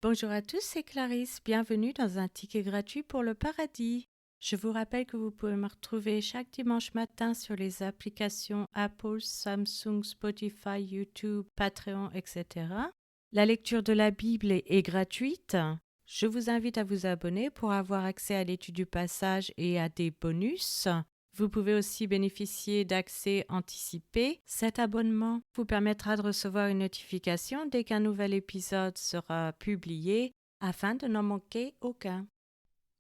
Bonjour à tous, c'est Clarisse. Bienvenue dans un ticket gratuit pour le paradis. Je vous rappelle que vous pouvez me retrouver chaque dimanche matin sur les applications Apple, Samsung, Spotify, YouTube, Patreon, etc. La lecture de la Bible est gratuite. Je vous invite à vous abonner pour avoir accès à l'étude du passage et à des bonus. Vous pouvez aussi bénéficier d'accès anticipé. Cet abonnement vous permettra de recevoir une notification dès qu'un nouvel épisode sera publié afin de n'en manquer aucun.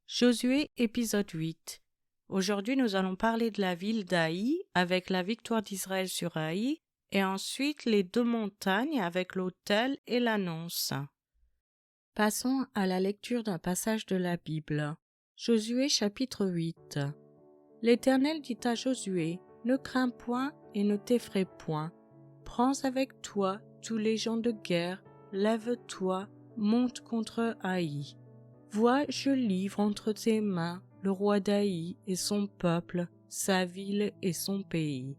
Josué épisode 8. Aujourd'hui, nous allons parler de la ville d'Haï avec la victoire d'Israël sur Haï et ensuite les deux montagnes avec l'autel et l'annonce. Passons à la lecture d'un passage de la Bible. Josué chapitre 8. L'Éternel dit à Josué, « Ne crains point et ne t'effraie point. Prends avec toi tous les gens de guerre, lève-toi, monte contre Haï. Vois, je livre entre tes mains le roi d'Haï et son peuple, sa ville et son pays.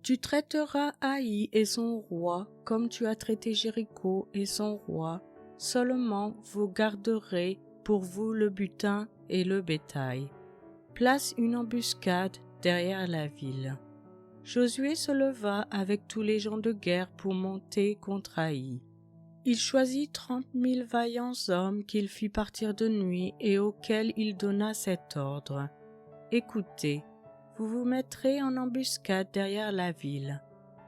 Tu traiteras Haï et son roi comme tu as traité Jéricho et son roi. Seulement vous garderez pour vous le butin et le bétail. Place une embuscade derrière la ville. » Josué se leva avec tous les gens de guerre pour monter contre Haï. Il choisit 30 000 vaillants hommes qu'il fit partir de nuit et auxquels il donna cet ordre. « Écoutez, vous vous mettrez en embuscade derrière la ville.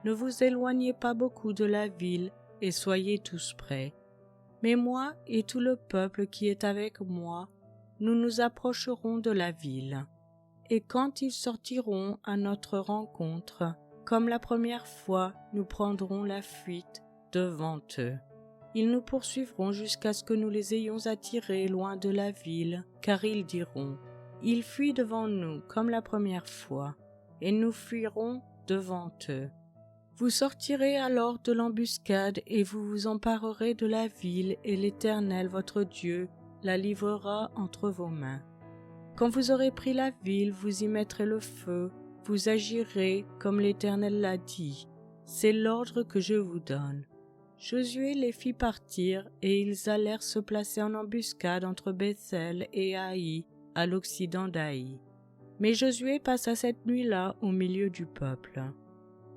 Ne vous éloignez pas beaucoup de la ville et soyez tous prêts. Mais moi et tout le peuple qui est avec moi, nous nous approcherons de la ville. Et quand ils sortiront à notre rencontre, comme la première fois, nous prendrons la fuite devant eux. Ils nous poursuivront jusqu'à ce que nous les ayons attirés loin de la ville, car ils diront, « Ils fuient devant nous comme la première fois, et nous fuirons devant eux. » Vous sortirez alors de l'embuscade et vous vous emparerez de la ville, et l'Éternel votre Dieu la livrera entre vos mains. Quand vous aurez pris la ville, vous y mettrez le feu, vous agirez comme l'Éternel l'a dit. C'est l'ordre que je vous donne. » Josué les fit partir, et ils allèrent se placer en embuscade entre Béthel et Haï, à l'occident d'Haï. Mais Josué passa cette nuit-là au milieu du peuple.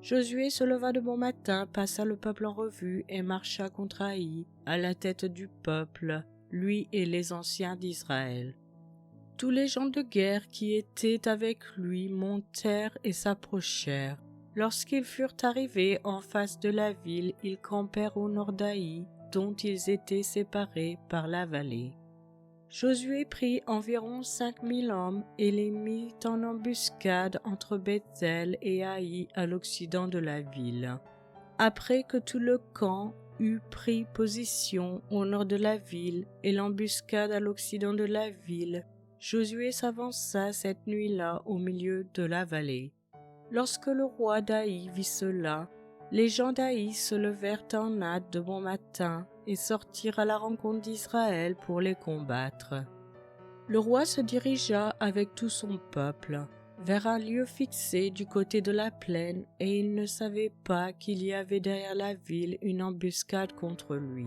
Josué se leva de bon matin, passa le peuple en revue et marcha contre Haï, à la tête du peuple, lui et les anciens d'Israël. Tous les gens de guerre qui étaient avec lui montèrent et s'approchèrent. Lorsqu'ils furent arrivés en face de la ville, ils campèrent au nord d'Haï, dont ils étaient séparés par la vallée. Josué prit environ 5000 hommes et les mit en embuscade entre Béthel et Haï à l'occident de la ville. Après que tout le camp eut pris position au nord de la ville et l'embuscade à l'occident de la ville, Josué s'avança cette nuit-là au milieu de la vallée. Lorsque le roi d'Haï vit cela, les gens d'Haï se levèrent en hâte de bon matin et sortirent à la rencontre d'Israël pour les combattre. Le roi se dirigea avec tout son peuple vers un lieu fixé du côté de la plaine, et il ne savait pas qu'il y avait derrière la ville une embuscade contre lui.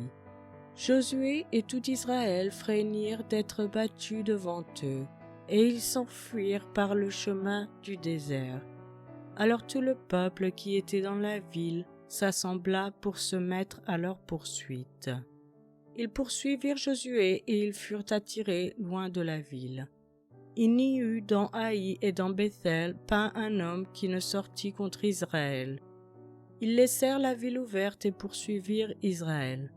Josué et tout Israël frémirent d'être battus devant eux, et ils s'enfuirent par le chemin du désert. Alors tout le peuple qui était dans la ville s'assembla pour se mettre à leur poursuite. Ils poursuivirent Josué et ils furent attirés loin de la ville. Il n'y eut dans Haï et dans Béthel pas un homme qui ne sortit contre Israël. Ils laissèrent la ville ouverte et poursuivirent Israël.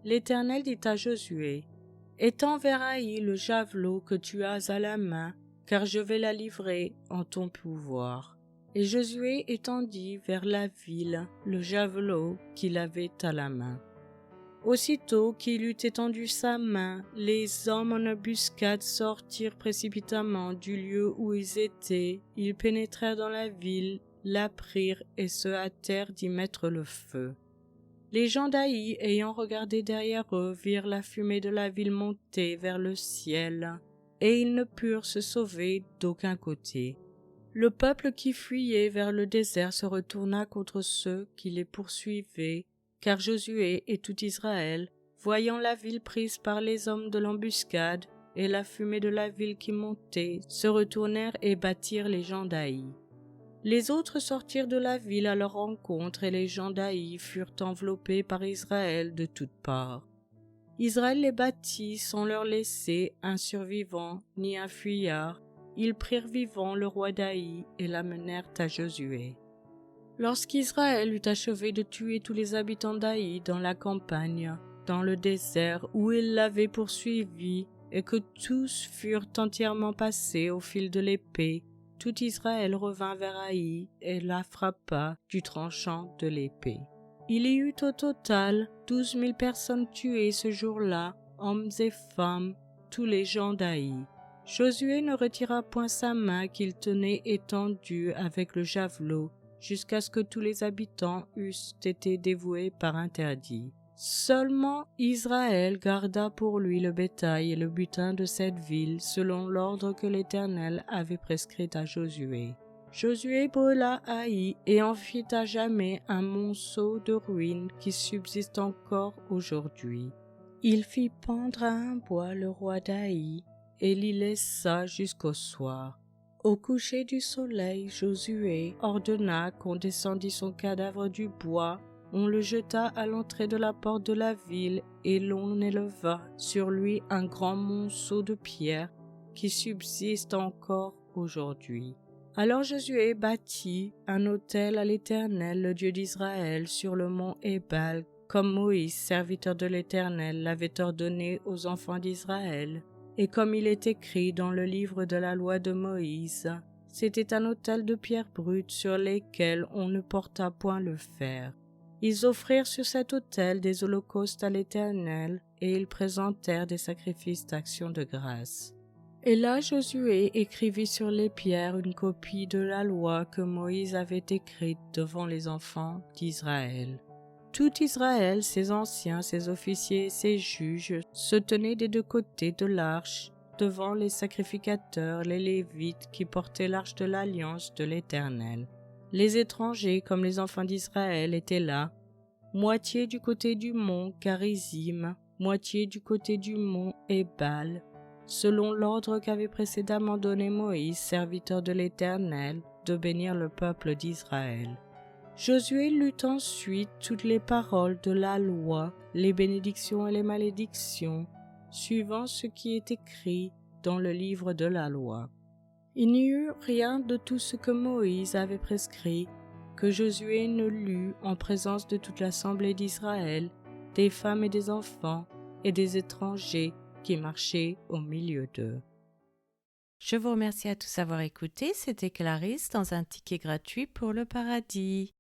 L'Éternel dit à Josué, « Étends vers Haï le javelot que tu as à la main, car je vais la livrer en ton pouvoir. » Et Josué étendit vers la ville le javelot qu'il avait à la main. Aussitôt qu'il eut étendu sa main, les hommes en embuscade sortirent précipitamment du lieu où ils étaient. Ils pénétrèrent dans la ville, la prirent et se hâtèrent d'y mettre le feu. Les gens d'Haï, ayant regardé derrière eux, virent la fumée de la ville monter vers le ciel, et ils ne purent se sauver d'aucun côté. Le peuple qui fuyait vers le désert se retourna contre ceux qui les poursuivaient, car Josué et tout Israël voyant la ville prise par les hommes de l'embuscade et la fumée de la ville qui montait, se retournèrent et battirent les gens d'Aï. Les autres sortirent de la ville à leur rencontre et les gens d'Aï furent enveloppés par Israël de toutes parts. Israël les battit sans leur laisser un survivant ni un fuyard. Ils prirent vivant le roi d'Aï et l'amenèrent à Josué. Lorsqu'Israël eut achevé de tuer tous les habitants d'Aï dans la campagne, dans le désert où il l'avait poursuivi, et que tous furent entièrement passés au fil de l'épée, tout Israël revint vers Aï et la frappa du tranchant de l'épée. Il y eut au total 12 000 personnes tuées ce jour-là, hommes et femmes, tous les gens d'Aï. Josué ne retira point sa main qu'il tenait étendue avec le javelot, jusqu'à ce que tous les habitants eussent été dévoués par interdit. Seulement Israël garda pour lui le bétail et le butin de cette ville, selon l'ordre que l'Éternel avait prescrit à Josué. Josué brûla Haï et en fit à jamais un monceau de ruines qui subsiste encore aujourd'hui. Il fit pendre à un bois le roi d'Haï et l'y laissa jusqu'au soir. Au coucher du soleil, Josué ordonna qu'on descendît son cadavre du bois, on le jeta à l'entrée de la porte de la ville et l'on éleva sur lui un grand monceau de pierres qui subsiste encore aujourd'hui. Alors Josué bâtit un autel à l'Éternel, le Dieu d'Israël, sur le mont Ébal, comme Moïse, serviteur de l'Éternel, l'avait ordonné aux enfants d'Israël. Et comme il est écrit dans le livre de la loi de Moïse, c'était un autel de pierres brutes sur lesquelles on ne porta point le fer. Ils offrirent sur cet autel des holocaustes à l'Éternel, et ils présentèrent des sacrifices d'action de grâce. Et là Josué écrivit sur les pierres une copie de la loi que Moïse avait écrite devant les enfants d'Israël. Tout Israël, ses anciens, ses officiers et ses juges, se tenaient des deux côtés de l'arche, devant les sacrificateurs, les Lévites qui portaient l'arche de l'alliance de l'Éternel. Les étrangers, comme les enfants d'Israël, étaient là, moitié du côté du mont Garizim, moitié du côté du mont Ébal, selon l'ordre qu'avait précédemment donné Moïse, serviteur de l'Éternel, de bénir le peuple d'Israël. Josué lut ensuite toutes les paroles de la loi, les bénédictions et les malédictions, suivant ce qui est écrit dans le livre de la loi. Il n'y eut rien de tout ce que Moïse avait prescrit que Josué ne lut en présence de toute l'assemblée d'Israël, des femmes et des enfants et des étrangers qui marchaient au milieu d'eux. Je vous remercie à tous d'avoir écouté. C'était Clarisse dans un ticket gratuit pour le paradis.